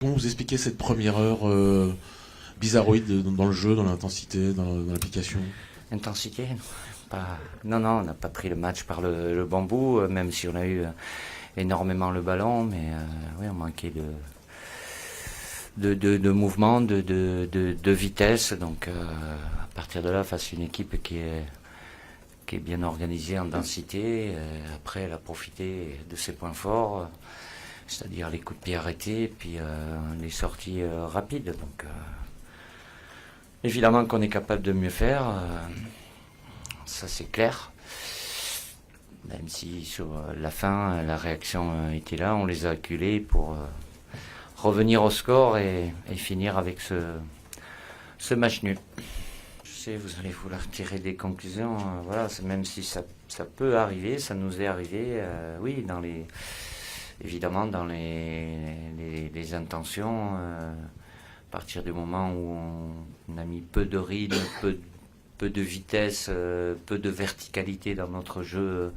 Comment vous expliquez cette première heure bizarroïde dans le jeu, dans l'intensité, dans l'application? Intensité? Non, on n'a pas pris le match par le bon bout, même si on a eu énormément le ballon, mais oui, on manquait de mouvement, de vitesse. Donc à partir de là, face à une équipe qui est bien organisée en densité, après elle a profité de ses points forts, c'est-à-dire les coups de pied arrêtés, et puis les sorties rapides. Donc évidemment qu'on est capable de mieux faire, ça c'est clair. Même si sur la fin, la réaction était là, on les a acculés pour revenir au score et finir avec ce match nul. Je sais, vous allez vouloir tirer des conclusions, voilà, même si ça peut arriver, ça nous est arrivé, oui, évidemment dans les intentions, à partir du moment où on a mis peu de rythme, peu de vitesse, peu de verticalité dans notre jeu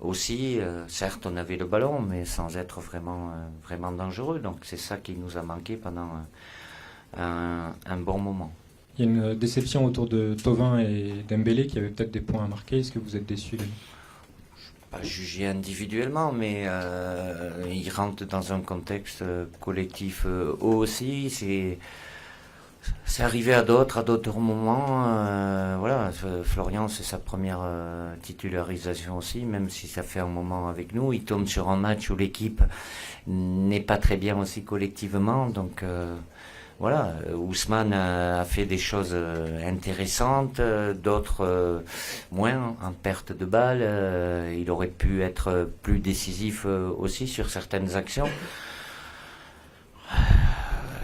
aussi. Certes, on avait le ballon, mais sans être vraiment dangereux. Donc c'est ça qui nous a manqué pendant un bon moment. Il y a une déception autour de Thauvin et Dembélé qui avaient peut-être des points à marquer. Est-ce que vous êtes déçus? Pas jugé individuellement, mais ils rentrent dans un contexte collectif eux aussi. C'est arrivé à d'autres moments. Voilà, Florian, c'est sa première titularisation aussi, même si ça fait un moment avec nous. Il tombe sur un match où l'équipe n'est pas très bien aussi collectivement. Donc voilà, Ousmane a fait des choses intéressantes, d'autres moins en perte de balle. Il aurait pu être plus décisif aussi sur certaines actions.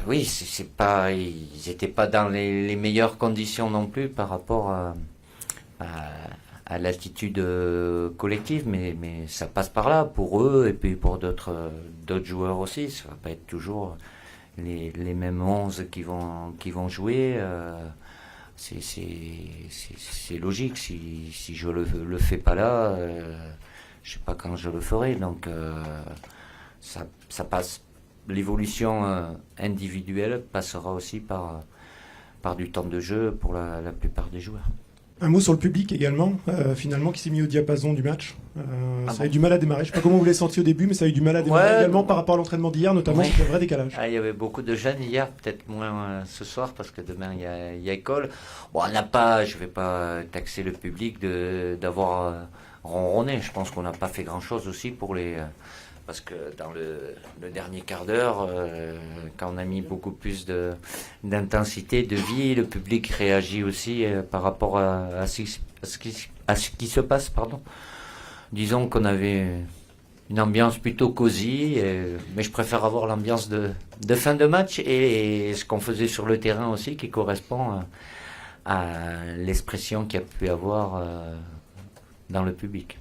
Oui, ils n'étaient pas dans les meilleures conditions non plus par rapport à l'attitude collective, mais ça passe par là pour eux et puis pour d'autres joueurs aussi. Ça va pas être toujours les mêmes 11 qui vont jouer. C'est logique. Si je le fais pas là, je sais pas quand je le ferai. Donc ça passe. L'évolution individuelle passera aussi par du temps de jeu pour la plupart des joueurs. Un mot sur le public également, finalement, qui s'est mis au diapason du match. Ça a eu bon du mal à démarrer. Je ne sais pas comment vous l'avez senti au début, mais ça a eu du mal à démarrer également par rapport à l'entraînement d'hier, notamment Ouais. sur le vrai décalage. Il y avait beaucoup de jeunes hier, peut-être moins ce soir parce que demain il y a école. Bon, on n'a pas, je vais pas taxer le public d'avoir ronronné. Je pense qu'on n'a pas fait grand-chose aussi parce que dans le dernier quart d'heure, quand on a mis beaucoup plus d'intensité, de vie, le public réagit aussi par rapport à ce qui se passe. Pardon. Disons qu'on avait une ambiance plutôt cosy, mais je préfère avoir l'ambiance de fin de match et ce qu'on faisait sur le terrain aussi qui correspond à l'expression qu'il y a pu avoir dans le public.